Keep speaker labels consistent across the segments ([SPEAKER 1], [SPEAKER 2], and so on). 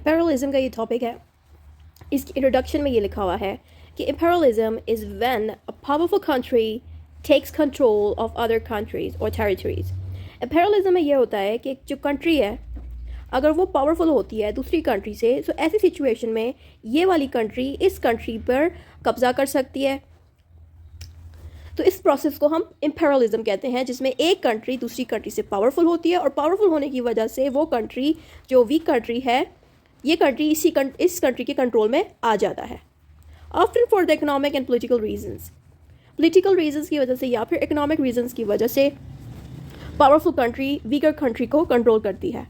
[SPEAKER 1] Imperialism का ये topic है। इसकी इंट्रोडक्शन में ये लिखा हुआ है कि imperialism is when a powerful country takes control of other countries और टेरिटरीज। इम्पेरियलिज्म में ये होता है कि जो कंट्री है अगर वो पावरफुल होती है दूसरी कंट्री से, तो ऐसी सिचुएशन में ये वाली कंट्री इस कंट्री पर कब्ज़ा कर सकती है। तो इस प्रोसेस को हम इम्पेरियलिज्म कहते हैं, जिसमें एक कंट्री दूसरी कंट्री से पावरफुल होती है और पावरफुल होने की वजह से वो कंट्री जो वीक कंट्री है, ये कंट्री इस कंट्री के कंट्रोल में आ जाता है। Often for the economic and political reasons की वजह से या फिर इकोनॉमिक रीजन्स की वजह से पावरफुल कंट्री वीकर कंट्री को कंट्रोल करती है।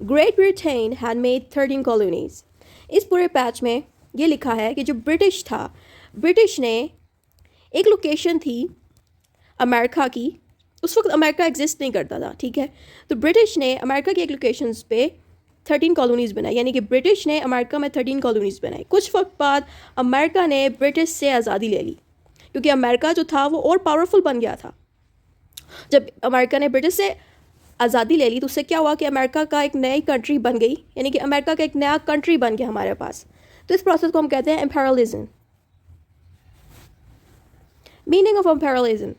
[SPEAKER 1] Great Britain had made 13 colonies. इस पूरे पैच में ये लिखा है कि जो ब्रिटिश था, ब्रिटिश ने एक लोकेशन थी अमेरिका की, उस वक्त अमेरिका एग्जिस्ट नहीं करता था, ठीक है। तो ब्रिटिश ने अमेरिका की एक लोकेशंस पे 13 कॉलोनीज़ बनाई, यानी कि ब्रिटिश ने अमेरिका में 13 कॉलोनीज़ बनाई। कुछ वक्त बाद अमेरिका ने ब्रिटिश से आज़ादी ले ली, क्योंकि अमेरिका जो था वो और पावरफुल बन गया था। जब अमेरिका ने ब्रिटिश से आज़ादी ले ली तो उससे क्या हुआ कि अमेरिका का एक नई कंट्री बन गई, यानी कि अमेरिका का एक नया कंट्री बन गया हमारे पास। तो इस प्रोसेस को हम कहते हैं इम्पेरियलिज्म। मीनिंग ऑफ इम्पेरियलिज्म,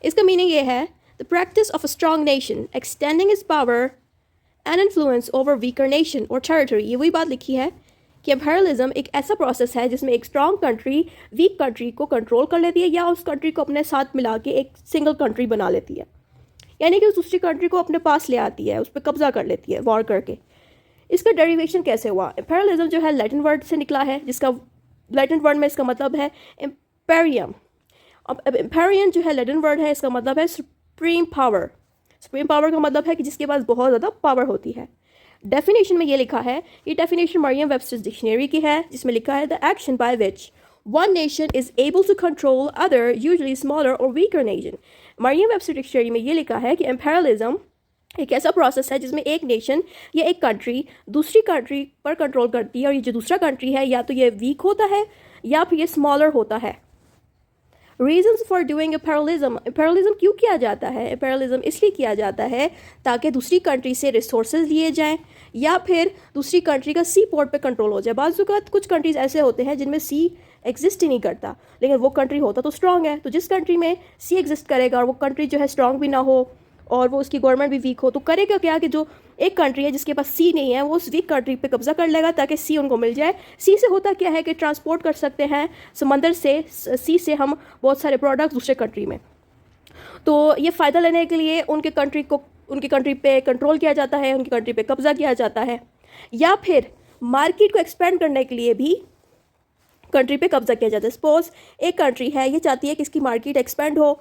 [SPEAKER 1] इसका मीनिंग ये है the practice of a strong nation extending its power and influence over weaker nation और टेरिटरी। ये वही बात लिखी है कि इम्पेरियलिज्म एक ऐसा प्रोसेस है जिसमें एक स्ट्रॉन्ग कंट्री वीक कंट्री को कंट्रोल कर लेती है या उस कंट्री को अपने साथ मिला के एक सिंगल कंट्री बना लेती है, यानी कि उस दूसरी कंट्री को अपने पास ले आती है, उस पर कब्जा कर लेती है वॉर करके। इसका डेरिवेशन कैसे हुआ? इम्पेरियलिज्म जो है लैटिन वर्ड से निकला है, जिसका लैटिन वर्ड में इसका मतलब है इम्पेरियम। अब इम्पेरियन जो है लैटिन वर्ड है, इसका मतलब है सुप्रीम पावर। सुप्रीम पावर का मतलब है कि जिसके पास बहुत ज़्यादा पावर होती है। डेफिनेशन में ये लिखा है, ये डेफिनेशन मरियम वेबस्टर्स डिक्शनरी की है, जिसमें लिखा है the action by which one nation is able to control other usually smaller और weaker nation. Merriam Webster dictionary में ये लिखा है कि इम्पेरियलिज्म एक ऐसा प्रोसेस है जिसमें एक नेशन या एक कंट्री दूसरी कंट्री पर कंट्रोल करती है, और ये जो दूसरा कंट्री है या तो ये वीक होता है या फिर ये स्मॉलर होता है। रीजन्स फॉर डूइंग इम्पेरियलिज्म क्यों किया जाता है? इम्पेरियलिज्म इसलिए किया जाता है ताकि दूसरी कंट्री से रिसोर्सेज लिए जाएं या फिर दूसरी कंट्री का सी पोर्ट पे कंट्रोल हो जाए। बाज़ वक़्त कुछ कंट्रीज़ ऐसे होते हैं जिनमें सी एग्जिस्ट ही नहीं करता, लेकिन वो कंट्री होता तो स्ट्रांग है। तो जिस कंट्री में सी एग्जिस्ट करेगा और वो कंट्री जो है स्ट्रांग भी ना हो और वो उसकी गवर्नमेंट भी वीक हो, तो करेगा क्या कि जो एक कंट्री है जिसके पास सी नहीं है वो उस वीक कंट्री पे कब्जा कर लेगा ताकि सी उनको मिल जाए। सी से होता क्या है कि ट्रांसपोर्ट कर सकते हैं समंदर से, सी से हम बहुत सारे प्रोडक्ट्स दूसरे कंट्री में। तो ये फ़ायदा लेने के लिए उनकी कंट्री पे कंट्रोल किया जाता है, उनकी कंट्री पे कब्जा किया जाता है, या फिर मार्केट को एक्सपेंड करने के लिए भी कंट्री पे कब्जा किया जाता है। सपोज एक कंट्री है, ये चाहती है कि इसकी मार्केट एक्सपेंड हो,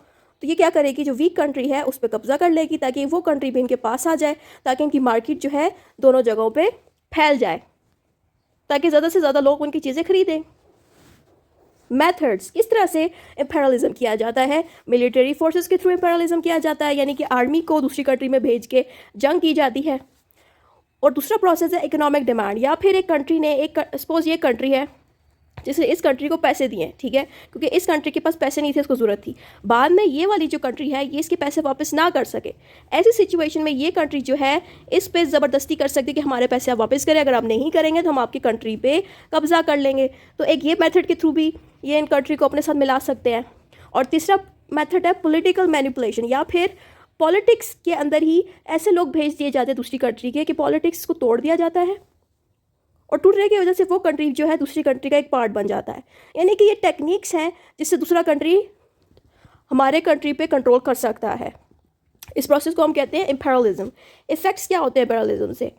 [SPEAKER 1] तो ये क्या करेगी, जो वीक कंट्री है उस पर कब्जा कर लेगी ताकि वो कंट्री भी इनके पास आ जाए, ताकि इनकी मार्केट जो है दोनों जगहों पे फैल जाए, ताकि ज़्यादा से ज़्यादा लोग उनकी चीज़ें खरीदें। मेथड्स, किस तरह से इम्पेरियलिज्म किया जाता है? मिलिट्री फोर्सेस के थ्रू इम्पेरियलिज्म किया जाता है, यानी कि आर्मी को दूसरी कंट्री में भेज के जंग की जाती है। और दूसरा प्रोसेस है इकोनॉमिक डिमांड, या फिर एक कंट्री ने सपोज ये कंट्री है जिसने इस कंट्री को पैसे दिए, ठीक है, क्योंकि इस कंट्री के पास पैसे नहीं थे, उसको ज़रूरत थी। बाद में ये वाली जो कंट्री है ये इसके पैसे वापस ना कर सके, ऐसी सिचुएशन में ये कंट्री जो है इस पे ज़बरदस्ती कर सकती है कि हमारे पैसे आप वापस करें, अगर आप नहीं करेंगे तो हम आपकी कंट्री पे कब्जा कर लेंगे। तो एक ये मेथड के थ्रू भी ये इन कंट्री को अपने साथ मिला सकते हैं। और तीसरा मेथड है पॉलिटिकल मैनिपुलेशन, या फिर पॉलिटिक्स के अंदर ही ऐसे लोग भेज दिए जाते हैं दूसरी कंट्री के कि पॉलिटिक्स को तोड़ दिया जाता है और टूटने की वजह से वो कंट्री जो है दूसरी कंट्री का एक पार्ट बन जाता है। यानी कि ये टेक्निक्स हैं जिससे दूसरा कंट्री हमारे कंट्री पे कंट्रोल कर सकता है। इस प्रोसेस को हम कहते हैं इम्पेरियलिज्म। इफेक्ट्स क्या होते हैं इम्पेरियलिज्म से?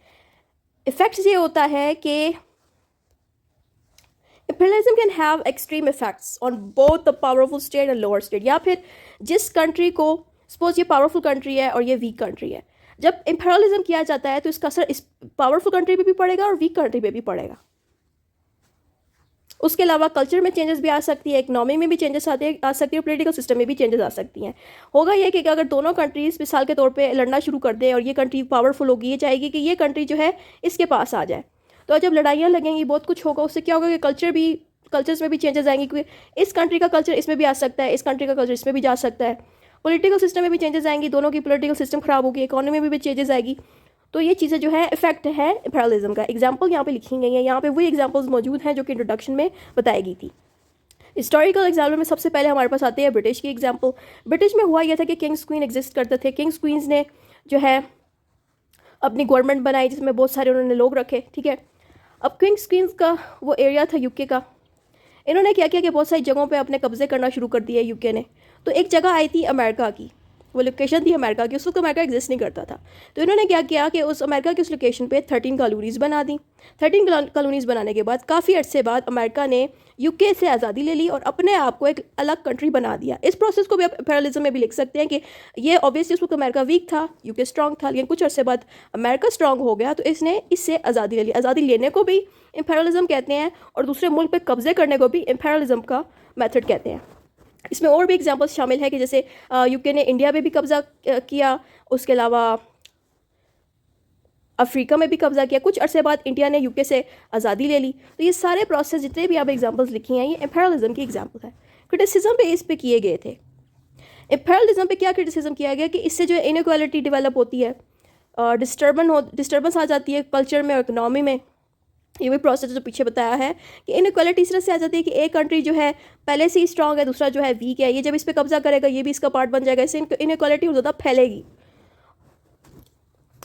[SPEAKER 1] इफेक्ट्स ये होता है कि imperialism can have extreme effects on both the powerful state and lower state, या फिर जिस कंट्री को, सपोज ये पावरफुल कंट्री है और ये वीक कंट्री है, जब इम्पेरियलिज्म किया जाता है तो इसका असर इस पावरफुल कंट्री पे भी पड़ेगा और वीक कंट्री पे भी पड़ेगा। उसके अलावा कल्चर में चेंजेस भी आ सकती है, इकोनॉमी में भी चेंजेस आ सकती है, पॉलिटिकल सिस्टम में भी चेंजेस आ सकती हैं। होगा ये कि अगर दोनों कंट्रीज मिसाल के तौर पे लड़ना शुरू कर दें और ये कंट्री पावरफुल होगी, ये चाहेगी कि ये कंट्री जो है इसके पास आ जाए, तो जब लड़ाइयाँ लगेंगी बहुत कुछ होगा, उससे क्या होगा कि कल्चर्स में भी चेंजेस आएंगे, क्योंकि इस कंट्री का कल्चर इसमें भी आ सकता है, इस कंट्री का कल्चर इसमें भी जा सकता है। पॉलिटिकल सिस्टम में भी चेंजेस आएंगी, दोनों की पॉलिटिकल सिस्टम खराब होगी, इकोनॉमी में भी चेंजेस आएगी। तो ये चीज़ें जो है इफेक्ट है इम्पेरियलिज्म का। एग्जाम्पल यहाँ पे लिखी गई हैं, यहाँ पे वही एग्जाम्पल्स मौजूद हैं जो कि इंट्रोडक्शन में बताई गई थी। हिस्टोरिकल एग्जाम्पल में सबसे पहले हमारे पास आते हैं ब्रिटिश की एग्जाम्पल। ब्रिटिश में हुआ यह था कि किंग्स क्वीन एग्जिस्ट करते थे। किंग्स क्वींस ने जो है अपनी गवर्नमेंट बनाई जिसमें बहुत सारे उन्होंने लोग रखे, ठीक है। अब किंग्स क्वींस का वो एरिया था यूके का, इन्होंने क्या किया कि बहुत सारी जगहों पे अपने कब्जे करना शुरू कर दिया यूके ने। तो एक जगह आई थी अमेरिका की, वो लोकेशन थी अमेरिका की, उस वक्त अमेरिका एग्जिस्ट नहीं करता था। तो इन्होंने क्या किया कि उस अमेरिका की उस लोकेशन पे 13 कॉलोनीज़ बना दी। 13 कॉलोनीज़ बनाने के बाद काफ़ी अर्से बाद अमेरिका ने यूके से आज़ादी ले ली और अपने आप को एक अलग कंट्री बना दिया। इस प्रोसेस को भी आप इम्पेरियलिज्म में भी लिख सकते हैं कि ये ऑब्वियसली उस वक्त अमेरिका वीक था, यूके स्ट्रॉन्ग था, लेकिन कुछ अर्से बाद अमेरिका स्ट्रॉन्ग हो गया तो इसने इससे आज़ादी ले ली। आज़ादी लेने को भी इम्पेरियलिज्म कहते हैं और दूसरे मुल्क पे कब्जे करने को भी इम्पेरियलिज्म का मेथड कहते हैं। इसमें और भी एग्जांपल्स शामिल है कि जैसे यूके ने इंडिया में भी कब्जा किया, उसके अलावा अफ्रीका में भी कब्जा किया। कुछ अरसे बाद इंडिया ने यूके से आज़ादी ले ली। तो ये सारे प्रोसेस जितने भी आप एग्जांपल्स लिखी हैं ये इम्पेरियलिज्म की एग्जांपल है। क्रिटिसिज्म पे इस पे किए गए थे। इम्पेरियलिज्म पे क्या क्रिटिसिज्म किया गया कि इससे जो इनइक्वालिटी डेवलप होती है, डिस्टर्बेंस आ जाती है कल्चर में और इकनॉमी में। ये वही प्रोसेस जो पीछे बताया है कि इनइक्वालिटी इस तरह से आ जाती है कि एक कंट्री जो है पहले से ही स्ट्रॉन्ग है, दूसरा जो है वीक है, ये जब इस पर कब्जा करेगा ये भी इसका पार्ट बन जाएगा, इससे इनइक्वालिटी और ज़्यादा फैलेगी।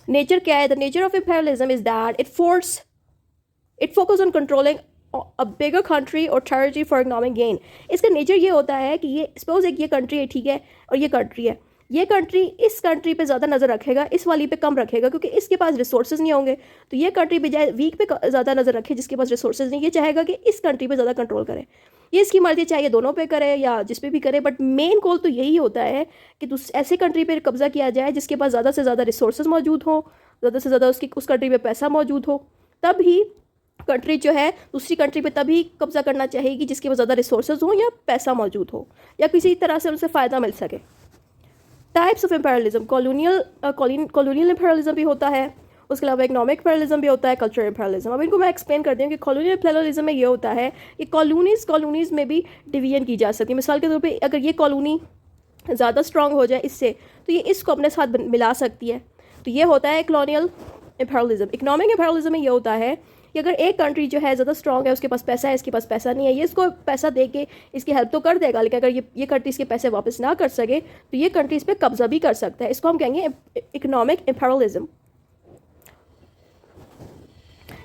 [SPEAKER 1] नेचर क्या है? The nature of imperialism is that it focus on controlling a bigger country और टेरिटरी फॉर इकोनॉमिक गेन। इसका नेचर ये होता है कि ये सपोज एक ये कंट्री है, ठीक है, और ये कंट्री है, ये कंट्री इस कंट्री पे ज़्यादा नज़र रखेगा, इस वाली पे कम रखेगा क्योंकि इसके पास रिसोर्सेज नहीं होंगे। तो ये कंट्री बजाय वीक पे ज़्यादा नज़र रखे जिसके पास रिसोर्सेज नहीं, ये चाहेगा कि इस कंट्री पे ज़्यादा कंट्रोल करे। ये इसकी मर्जी, चाहे दोनों पे करे या जिस पे भी करे, बट मेन गोल तो यही होता है कि ऐसे कंट्री पे कब्जा किया जाए जिसके पास ज़्यादा से ज़्यादा रिसोर्सेज मौजूद हो, ज़्यादा से ज़्यादा उस कंट्री में पैसा मौजूद हो। तब ही कंट्री जो है दूसरी कंट्री पे तभी कब्जा करना चाहेगी जिसके पास ज़्यादा रिसोर्सेज हो या पैसा मौजूद हो या किसी तरह से उनसे फ़ायदा मिल सके। Types of imperialism, colonial imperialism भी होता है, उसके अलावा इकोनॉमिक इम्पेरियलिज्म भी होता है, कल्चरल इम्पेरियलिज्म। अब इनको मैं एक्सप्लेन करती हूँ कि कॉलोनियल इम्पेरियलिज्म में ये होता है कि कॉलोनीज़ में भी डिवीजन की जा सकती है। मिसाल के तौर पे अगर ये कॉलोनी ज़्यादा स्ट्रॉन्ग हो जाए इससे, तो ये इसको अपने साथ मिला सकती है। तो ये होता है कॉलोनियल इम्पेरियलिज्म। इकोनॉमिक इम्पेरियलिज्म में ये होता है कि अगर एक कंट्री जो है ज़्यादा स्ट्रॉन्ग है, उसके पास पैसा है, इसके पास पैसा नहीं है, ये इसको पैसा दे के इसकी हेल्प तो कर देगा, लेकिन अगर ये कंट्री इसके पैसे वापस ना कर सके तो ये कंट्री इस पर कब्जा भी कर सकता है। इसको हम कहेंगे इकोनॉमिक इम्पेरियलिज्म।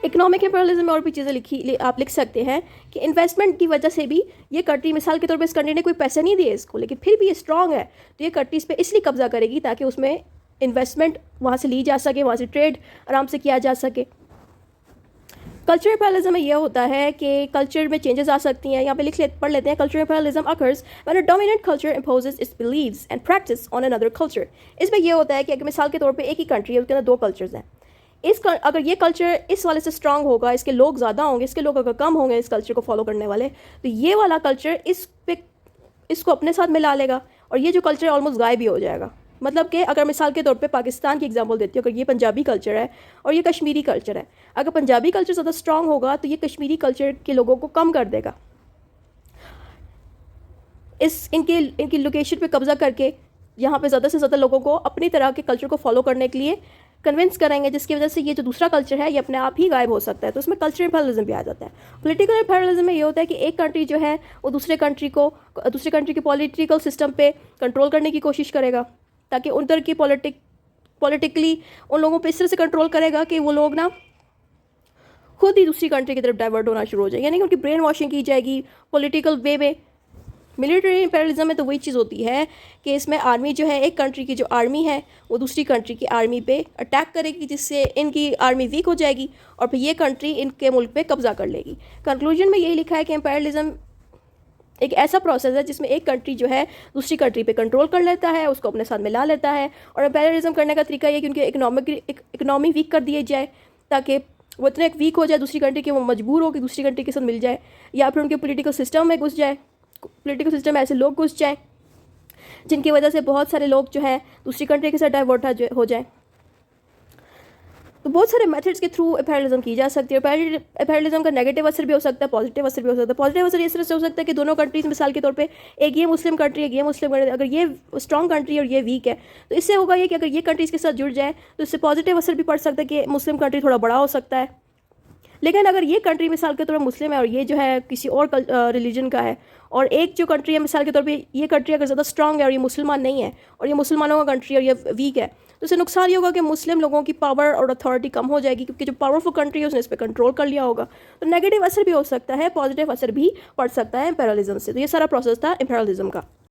[SPEAKER 1] इकोनॉमिक इम्पेरियलिज्म में और भी चीज़ें आप लिख सकते हैं कि इन्वेस्टमेंट की वजह से भी ये कंट्री, मिसाल के तौर पर इस कंट्री ने कोई पैसे नहीं दिए इसको, लेकिन फिर भी ये स्ट्रॉन्ग है, तो ये कंट्री इस पर इसलिए कब्जा करेगी ताकि उसमें इन्वेस्टमेंट वहाँ से ली जा सके, वहाँ से ट्रेड आराम से किया जा सके। कल्चरल इम्पेरियलिज्म में यह होता है कि कल्चर में चेंजेस आ सकती हैं। यहाँ पे पढ़ लेते हैं। Cultural imperialism occurs when a dominant culture imposes its beliefs and practice on another culture. इसमें यह होता है कि अगर मिसाल के तौर पे एक ही कंट्री है, उसके अंदर दो कल्चर्स हैं। अगर ये कल्चर इस वाले से स्ट्रांग होगा, इसके लोग ज़्यादा होंगे, इसके लोग अगर कम होंगे इस कल्चर को फॉलो करने वाले, तो ये वाला कल्चर इसको अपने साथ मिला लेगा और ये जो कल्चर ऑलमोस्ट गायब भी हो जाएगा। मतलब कि अगर मिसाल के तौर पे पाकिस्तान की एग्जांपल देती हूँ, अगर ये पंजाबी कल्चर है और ये कश्मीरी कल्चर है, अगर पंजाबी कल्चर ज़्यादा स्ट्रांग होगा तो ये कश्मीरी कल्चर के लोगों को कम कर देगा। इनकी लोकेशन पे कब्जा करके यहाँ पे ज़्यादा से ज़्यादा लोगों को अपनी तरह के कल्चर को फॉलो करने के लिए कन्विंस करेंगे, जिसकी वजह से ये जो दूसरा कल्चर है ये अपने आप ही गायब हो सकता है। तो उसमें कल्चरल इम्पेरियलिज्म भी आ जाता है। पॉलिटिकल इम्पेरियलिज्म में ये होता है कि एक कंट्री जो है वो दूसरे कंट्री के पॉलिटिकल सिस्टम पे कंट्रोल करने की कोशिश करेगा, ताकि उधर की पॉलिटिकली उन लोगों पे इस तरह से कंट्रोल करेगा कि वो लोग ना खुद ही दूसरी कंट्री की तरफ डाइवर्ट होना शुरू हो जाए, यानी कि उनकी ब्रेन वॉशिंग की जाएगी पॉलिटिकल वे में। मिलिट्री इम्पेरियलिज्म में तो वही चीज़ होती है कि इसमें आर्मी जो है, एक कंट्री की जो आर्मी है वो दूसरी कंट्री की आर्मी पे अटैक करेगी, जिससे इनकी आर्मी वीक हो जाएगी और फिर ये कंट्री इनके मुल्क पे कब्जा कर लेगी। कंक्लूजन में यही लिखा है कि इम्पेरियलिज्म एक ऐसा प्रोसेस है जिसमें एक कंट्री जो है दूसरी कंट्री पे कंट्रोल कर लेता है, उसको अपने साथ मिला लेता है। और इम्पेरियलिज्म करने का तरीका ये कि उनकी इकोनॉमी वीक कर दिए जाए, ताकि वो इतने वीक हो जाए दूसरी कंट्री के, वो मजबूर हो कि दूसरी कंट्री के साथ मिल जाए, या फिर उनके पॉलिटिकल सिस्टम में घुस जाए। पॉलिटिकल सिस्टम में ऐसे लोग घुस जाए जिनकी वजह से बहुत सारे लोग जो है दूसरी कंट्री के साथ डाइवर्ट हो जाए। तो बहुत सारे मेथड्स के थ्रू इम्पेरियलिज्म की जा सकती है। इम्पेरियलिज्म का नेगेटिव असर भी हो सकता है, पॉजिटिव असर भी हो सकता है। पॉजिटिव असर इस तरह से हो सकता है कि दोनों कंट्रीज, मिसाल के तौर पे एक ये मुस्लिम कंट्री, एक ये मुस्लिम कंट्री, अगर ये स्ट्रॉन्ग कंट्री और ये वीक है तो इससे होगा ये कि अगर ये कंट्रीज के साथ जुड़ जाए तो इससे पॉजिटिव असर भी पड़ सकता है कि मुस्लिम कंट्री थोड़ा बड़ा हो सकता है। लेकिन अगर ये कंट्री मिसाल के तौर पर मुस्लिम है और ये जो है किसी और रिलीजन का है, और एक जो कंट्री है मिसाल के तौर पे ये कंट्री अगर ज़्यादा स्ट्रांग है और ये मुसलमान नहीं है और ये मुसलमानों का कंट्री और ये वीक है, तो इससे नुकसान ये होगा कि मुस्लिम लोगों की पावर और अथॉरिटी कम हो जाएगी, क्योंकि जो पावरफुल कंट्री है उसने इस पर कंट्रोल कर लिया होगा। तो नेगेटिव असर भी हो सकता है, पॉजिटिव असर भी पड़ सकता है इम्पेरियलिज्म से। तो ये सारा प्रोसेस था इम्पेरियलिज्म का।